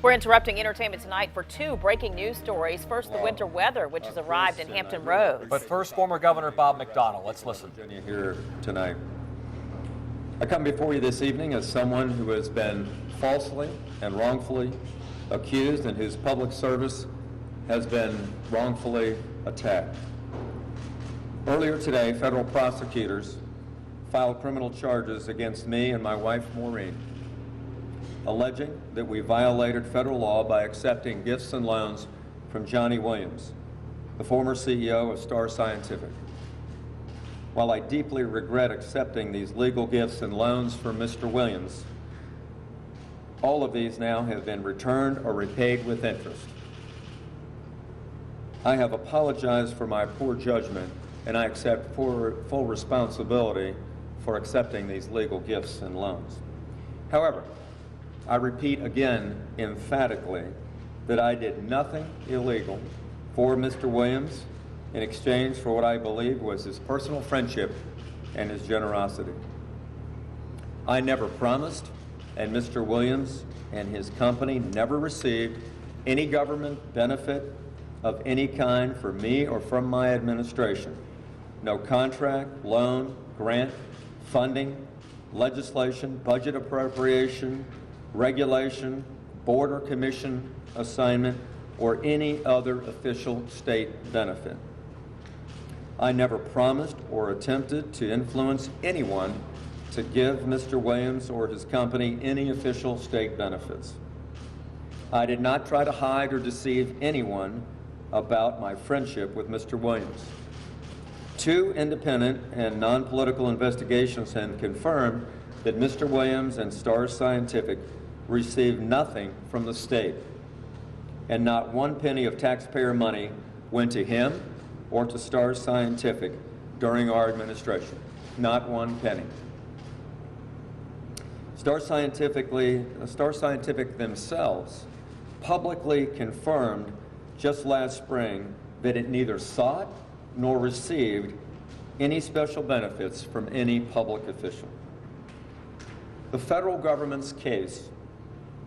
We're interrupting entertainment tonight for two breaking news stories. First, the winter weather, which has arrived in Hampton Roads. But first, former Governor Bob McDonnell. Let's listen. Virginia here tonight. I come before you this evening as someone who has been falsely and wrongfully accused and whose public service has been wrongfully attacked. Earlier today, federal prosecutors filed criminal charges against me and my wife, Maureen, alleging that we violated federal law by accepting gifts and loans from Johnny Williams, the former CEO of Star Scientific. While I deeply regret accepting these legal gifts and loans from Mr. Williams, all of these now have been returned or repaid with interest. I have apologized for my poor judgment, and I accept full responsibility for accepting these legal gifts and loans. However, I repeat again emphatically that I did nothing illegal for Mr. Williams in exchange for what I believe was his personal friendship and his generosity. I never promised, and Mr. Williams and his company never received any government benefit of any kind for me or from my administration. No contract, loan, grant, funding, legislation, budget appropriation, regulation, board or commission assignment, or any other official state benefit. I never promised or attempted to influence anyone to give Mr. Williams or his company any official state benefits. I did not try to hide or deceive anyone about my friendship with Mr. Williams. Two independent and non-political investigations have confirmed that Mr. Williams and Star Scientific received nothing from the state, and not one penny of taxpayer money went to him or to Star Scientific during our administration. Not one penny. Star Scientific themselves publicly confirmed just last spring that it neither sought nor received any special benefits from any public official. The federal government's case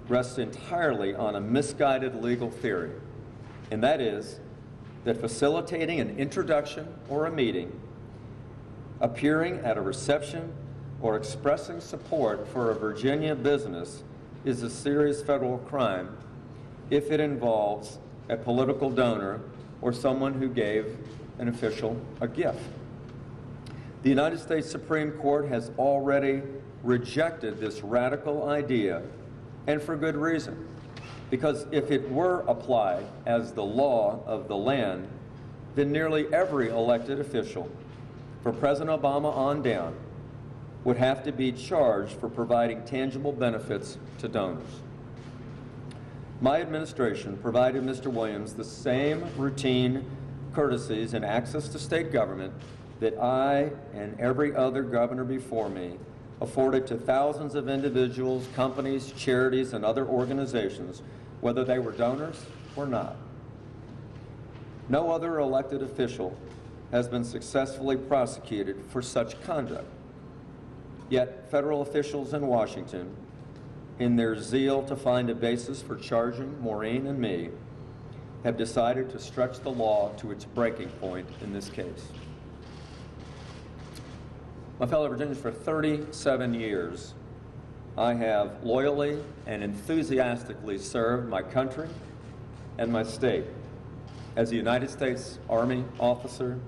rests entirely on a misguided legal theory, and that is that facilitating an introduction or a meeting, appearing at a reception, or expressing support for a Virginia business is a serious federal crime if it involves a political donor or someone who gave an official a gift. The United States Supreme Court has already rejected this radical idea, and for good reason. Because if it were applied as the law of the land, then nearly every elected official, from President Obama on down, would have to be charged for providing tangible benefits to donors. My administration provided Mr. Williams the same routine courtesies and access to state government that I and every other governor before me afforded to thousands of individuals, companies, charities, and other organizations, whether they were donors or not. No other elected official has been successfully prosecuted for such conduct. Yet federal officials in Washington, in their zeal to find a basis for charging Maureen and me, have decided to stretch the law to its breaking point in this case. My fellow Virginians, for 37 years, I have loyally and enthusiastically served my country and my state as a United States Army officer,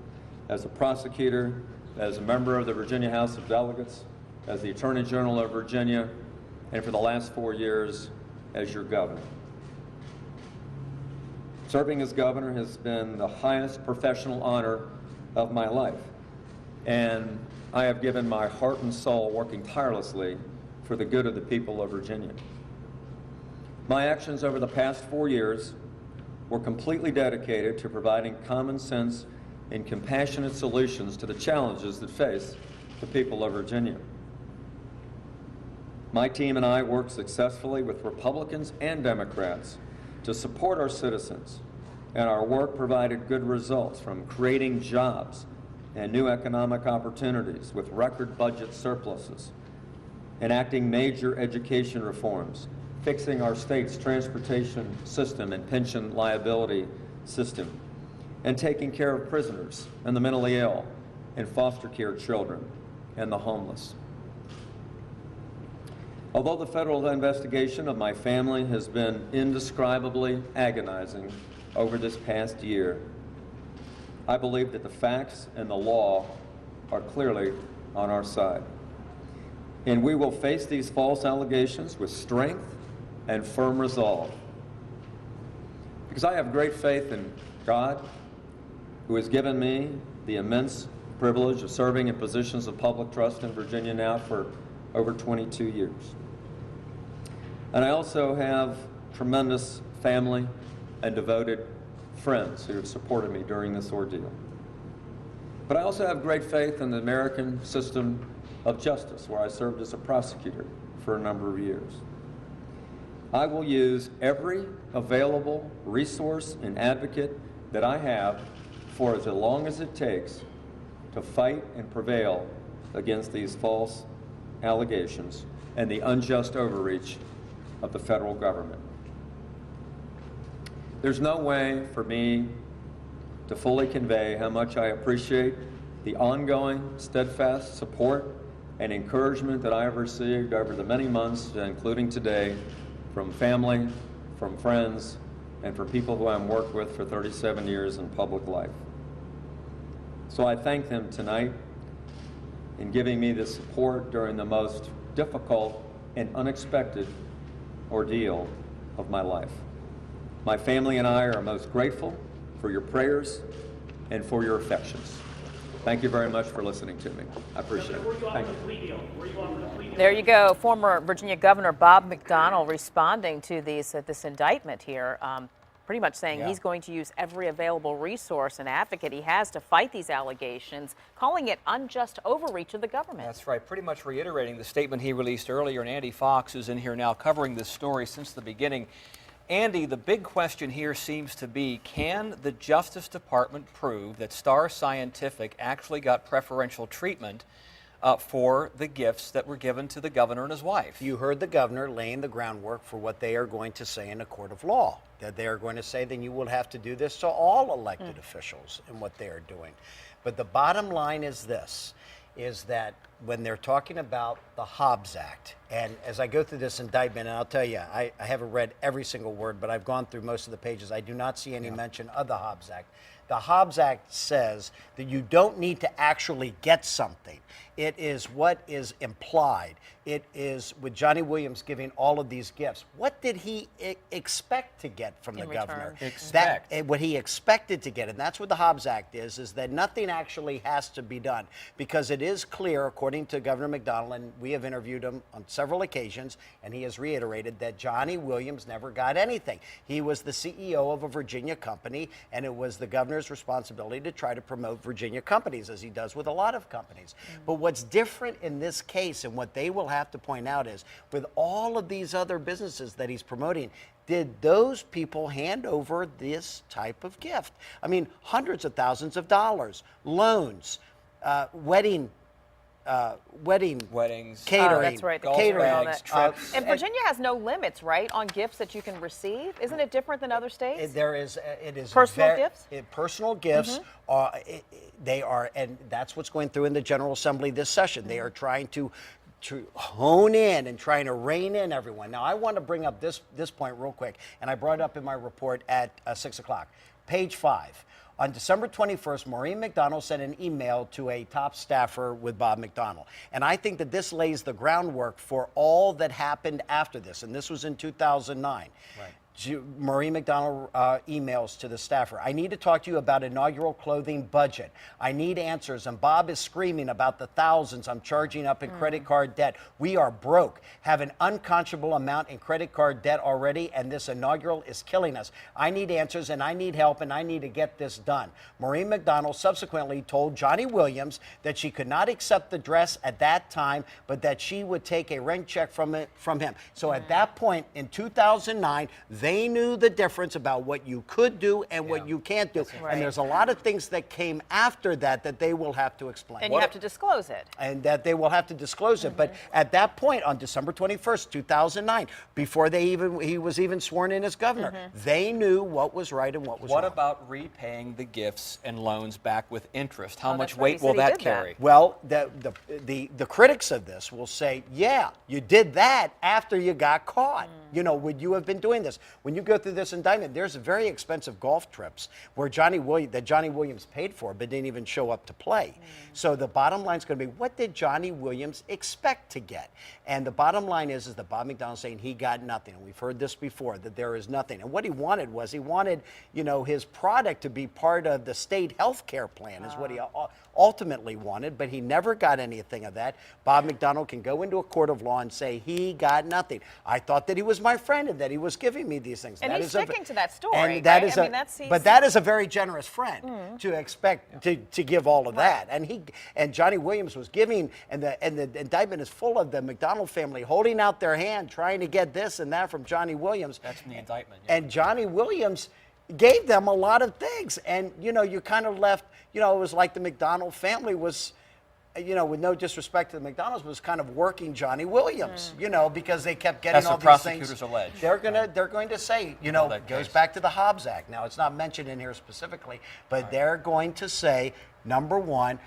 as a prosecutor, as a member of the Virginia House of Delegates, as the Attorney General of Virginia, and for the last 4 years as your governor. Serving as governor has been the highest professional honor of my life, and I have given my heart and soul working tirelessly for the good of the people of Virginia. My actions over the past 4 years were completely dedicated to providing common sense and compassionate solutions to the challenges that face the people of Virginia. My team and I worked successfully with Republicans and Democrats to support our citizens, and our work provided good results, from creating jobs and new economic opportunities with record budget surpluses, enacting major education reforms, fixing our state's transportation system and pension liability system, and taking care of prisoners and the mentally ill and foster care children and the homeless. Although the federal investigation of my family has been indescribably agonizing over this past year, I believe that the facts and the law are clearly on our side. And we will face these false allegations with strength and firm resolve. Because I have great faith in God, who has given me the immense privilege of serving in positions of public trust in Virginia now for over 22 years. And I also have tremendous family and devoted friends who have supported me during this ordeal. But I also have great faith in the American system of justice, where I served as a prosecutor for a number of years. I will use every available resource and advocate that I have for as long as it takes to fight and prevail against these false allegations and the unjust overreach of the federal government. There's no way for me to fully convey how much I appreciate the ongoing steadfast support and encouragement that I have received over the many months, including today, from family, from friends, and from people who I've worked with for 37 years in public life. So I thank them tonight in giving me the support during the most difficult and unexpected ordeal of my life. My family and I are most grateful for your prayers and for your affections. Thank you very much for listening to me. I appreciate it. Thank you. There you go. Former Virginia Governor Bob McDonnell responding to this indictment here, pretty much saying he's going to use every available resource and advocate he has to fight these allegations, calling it unjust overreach of the government. That's right. Pretty much reiterating the statement he released earlier. And Andy Fox, who's in here now covering this story since the beginning. Andy, the big question here seems to be, can the Justice Department prove that Star Scientific actually got preferential treatment for the gifts that were given to the governor and his wife? You heard the governor laying the groundwork for what they are going to say in a court of law. That they are going to say, then you will have to do this to all elected officials in what they are doing. But the bottom line is this, is that when they're talking about the Hobbs Act, and as I go through this indictment, and I'll tell you, I haven't read every single word, but I've gone through most of the pages. I do not see any mention of the Hobbs Act. The Hobbs Act says that you don't need to actually get something. It is what is implied. It is with Johnny Williams giving all of these gifts. What did he expect to get from the governor? What he expected to get, and that's what the Hobbs Act is that nothing actually has to be done, because it is clear, according to Governor McDonnell, and we have interviewed him on several occasions, and he has reiterated that Johnny Williams never got anything. He was the CEO of a Virginia company, and it was the governor's responsibility to try to promote Virginia companies, as he does with a lot of companies. But what's different in this case, and what they will have to point out, is with all of these other businesses that he's promoting, did those people hand over this type of gift? I mean, hundreds of thousands of dollars, loans, weddings, catering. That's right, the catering, all that. Trips. And Virginia has no limits, right, on gifts that you can receive? Isn't it different than other states? It is personal gifts. Personal gifts they are, and that's what's going through in the General Assembly this session. They are trying to hone in and trying to rein in everyone. Now, I want to bring up this point real quick, and I brought it up in my report at 6 o'clock. Page 5. On December 21st, Maureen McDonnell sent an email to a top staffer with Bob McDonnell. And I think that this lays the groundwork for all that happened after this. And this was in 2009. Right. Maureen McDonnell emails to the staffer. I need to talk to you about inaugural clothing budget. I need answers. And Bob is screaming about the thousands I'm charging up in credit card debt. We are broke, have an unconscionable amount in credit card debt already, and this inaugural is killing us. I need answers, and I need help, and I need to get this done. Maureen McDonnell subsequently told Johnny Williams that she could not accept the dress at that time, but that she would take a rent check from him. So at that point in 2009, They knew the difference about what you could do and what you can't do. right. And there's a lot of things that came after that that they will have to explain. And you have to disclose it. And that they will have to disclose it. But at that point, on December 21st, 2009, before he was even sworn in as governor, they knew what was right and what was wrong. What about repaying the gifts and loans back with interest? How Oh, much that's right. weight He will said he that did that. carry? Well, the critics of this will say, yeah, you did that after you got caught. You know, would you have been doing this? When you go through this indictment, there's very expensive golf trips where Johnny Williams paid for but didn't even show up to play. So the bottom line is going to be, what did Johnny Williams expect to get? And the bottom line is that Bob McDonnell saying he got nothing. And we've heard this before, that there is nothing. And what he wanted was, you know, his product to be part of the state health care plan is what he ultimately wanted, but he never got anything of that. Bob McDonnell can go into a court of law and say he got nothing. I thought that he was my friend and that he was giving me these things. And That he's is a- sticking to that story, and that right? is I a- mean, that's- but that is a very generous friend to expect to give all of that. And Johnny Williams was giving, and the indictment is full of the McDonnell family holding out their hand, trying to get this and that from Johnny Williams. That's in the indictment. Yeah. And Johnny Williams gave them a lot of things. And, you know, you kind of left, you know, it was like the McDonnell family was, you know, with no disrespect to the McDonald's, was kind of working Johnny Williams, you know, because they kept getting That's all what these things. prosecutors allege. They're going to say, you know, that it goes case. back to the Hobbs Act. Now, it's not mentioned in here specifically, but they're going to say, number one,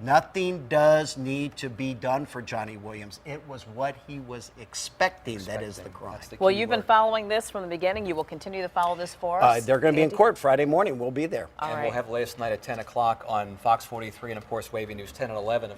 nothing does need to be done for Johnny Williams. It was what he was expecting that is the crime. That's the Well, key you've been word. following this from the beginning. You will continue to follow this for us. They're going to be in Andy? court Friday morning. We'll be there. All And right. we'll have the latest tonight at 10 o'clock on Fox 43 and, of course, Wavy News 10 and 11.